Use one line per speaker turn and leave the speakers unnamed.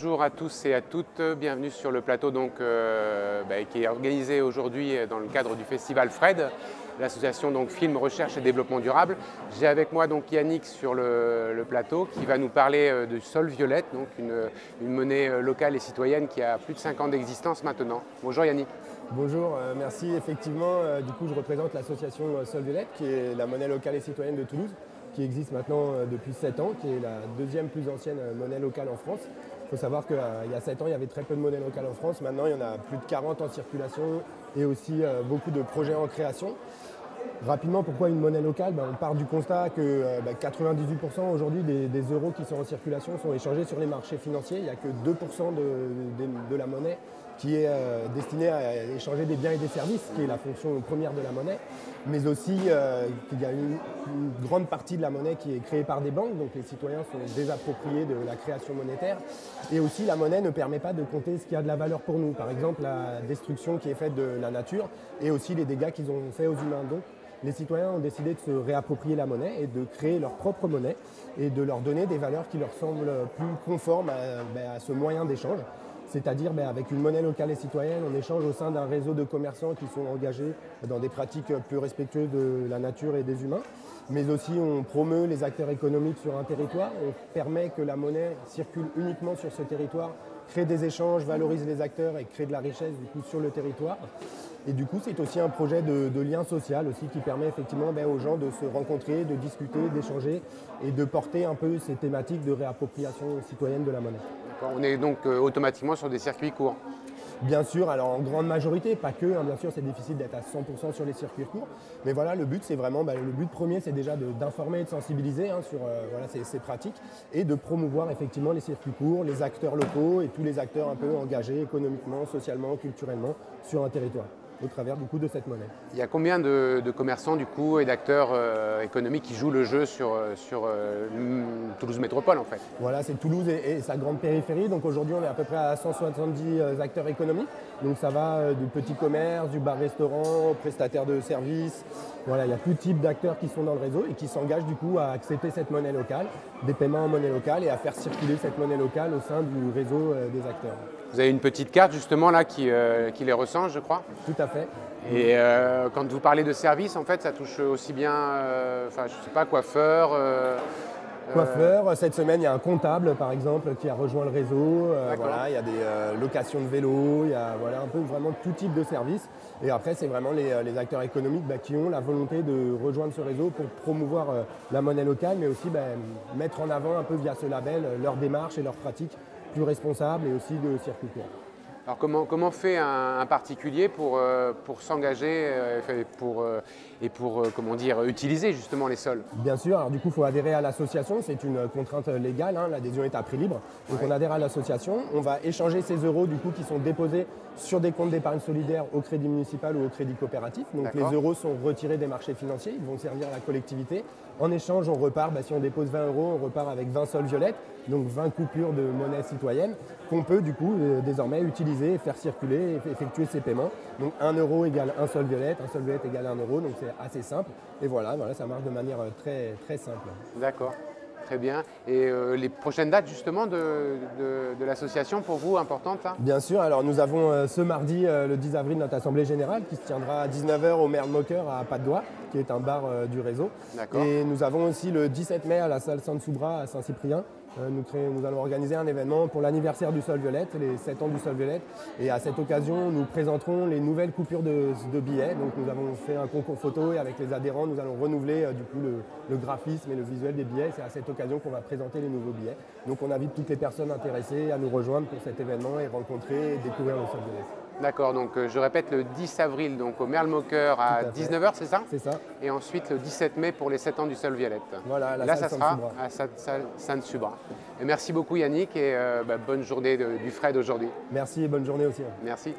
Bonjour à tous et à toutes, bienvenue sur le plateau qui est organisé aujourd'hui dans le cadre du festival Fred, l'association Film Recherche et Développement Durable. J'ai avec moi Yannick sur le plateau qui va nous parler de Sol Violette, une monnaie locale et citoyenne qui a plus de 5 ans d'existence maintenant. Bonjour Yannick.
Bonjour, merci. Effectivement, je représente l'association Sol Violette qui est la monnaie locale et citoyenne de Toulouse, qui existe maintenant depuis 7 ans, qui est la deuxième plus ancienne monnaie locale en France. Il faut savoir qu'il y a 7 ans, il y avait très peu de monnaie locale en France. Maintenant, il y en a plus de 40 en circulation et aussi beaucoup de projets en création. Rapidement, pourquoi une monnaie locale? On part du constat que 98% aujourd'hui des euros qui sont en circulation sont échangés sur les marchés financiers. Il n'y a que 2% de la monnaie qui est destinée à échanger des biens et des services, qui est la fonction première de la monnaie, mais aussi qu'il y a une grande partie de la monnaie qui est créée par des banques, donc les citoyens sont désappropriés de la création monétaire, et aussi la monnaie ne permet pas de compter ce qui a de la valeur pour nous, par exemple la destruction qui est faite de la nature et aussi les dégâts qu'ils ont fait aux humains. Donc, les citoyens ont décidé de se réapproprier la monnaie et de créer leur propre monnaie et de leur donner des valeurs qui leur semblent plus conformes à ce moyen d'échange. C'est-à-dire avec une monnaie locale et citoyenne, on échange au sein d'un réseau de commerçants qui sont engagés dans des pratiques plus respectueuses de la nature et des humains. Mais aussi on promeut les acteurs économiques sur un territoire, on permet que la monnaie circule uniquement sur ce territoire, crée des échanges, valorise les acteurs et crée de la richesse sur le territoire. Et du coup, c'est aussi un projet de lien social aussi qui permet effectivement aux gens de se rencontrer, de discuter, d'échanger et de porter un peu ces thématiques de réappropriation citoyenne de la monnaie.
On est donc automatiquement sur des circuits courts.
Bien sûr, alors en grande majorité, pas que, bien sûr c'est difficile d'être à 100% sur les circuits courts, mais voilà, le but c'est vraiment, le but premier c'est déjà d'informer et de sensibiliser sur ces pratiques et de promouvoir effectivement les circuits courts, les acteurs locaux et tous les acteurs un peu engagés économiquement, socialement, culturellement sur un territoire, au travers de cette monnaie.
Il y a combien de commerçants et d'acteurs économiques qui jouent le jeu sur Toulouse Métropole en fait?
Voilà, c'est Toulouse et sa grande périphérie. Donc aujourd'hui, on est à peu près à 170 acteurs économiques. Donc ça va du petit commerce, du bar-restaurant, prestataires de services. Voilà, il y a tout type d'acteurs qui sont dans le réseau et qui s'engagent du coup à accepter cette monnaie locale, des paiements en monnaie locale et à faire circuler cette monnaie locale au sein du réseau des acteurs.
Vous avez une petite carte justement là qui les recense, je crois.
Tout à fait.
Et quand vous parlez de services, en fait, ça touche aussi bien, je sais pas, coiffeur.
Coiffeur, cette semaine il y a un comptable par exemple qui a rejoint le réseau, il y a des locations de vélos, il y a un peu vraiment tout type de services. Et après c'est vraiment les acteurs économiques qui ont la volonté de rejoindre ce réseau pour promouvoir la monnaie locale, mais aussi mettre en avant un peu via ce label leur démarche et leurs pratiques plus responsables et aussi de circuit court.
Alors comment fait un particulier pour s'engager et pour utiliser justement les sols?
Bien sûr, alors du coup il faut adhérer à l'association, c'est une contrainte légale, l'adhésion est à prix libre. Donc on adhère à l'association, on va échanger ces euros du coup qui sont déposés sur des comptes d'épargne solidaire au crédit municipal ou au crédit coopératif. Donc les euros sont retirés des marchés financiers, ils vont servir à la collectivité. En échange, on repart, si on dépose 20 euros, on repart avec 20 sols violettes, donc 20 coupures de monnaie citoyenne qu'on peut du coup désormais utiliser, faire circuler et effectuer ces paiements. Donc 1 euro égale 1 sol violette égale 1 euro, donc c'est assez simple. Et voilà, ça marche de manière très, très simple.
D'accord. Très bien. Et les prochaines dates justement de l'association pour vous, importantes là?
Bien sûr, alors nous avons ce mardi, le 10 avril, notre assemblée générale qui se tiendra à 19 h au Merle Moqueur à Pas de Doigt, qui est un bar du réseau. Et nous avons aussi le 17 mai à la salle Sainte-Soubra à Saint-Cyprien. Nous allons organiser un événement pour l'anniversaire du Sol Violette, les 7 ans du Sol Violette. Et à cette occasion, nous présenterons les nouvelles coupures de billets. Donc nous avons fait un concours photo et avec les adhérents, nous allons renouveler le graphisme et le visuel des billets. C'est à cette occasion qu'on va présenter les nouveaux billets. Donc on invite toutes les personnes intéressées à nous rejoindre pour cet événement et rencontrer et découvrir le Sol Violette.
D'accord, donc je répète, le 10 avril donc, au Merle Moqueur à 19 h, c'est ça?
C'est ça.
Et ensuite le 17 mai pour les 7 ans du Sol Violette.
Voilà,
là ça sera à Sainte-Subra. Merci beaucoup Yannick et bonne journée du Fred aujourd'hui.
Merci et bonne journée aussi.
Merci.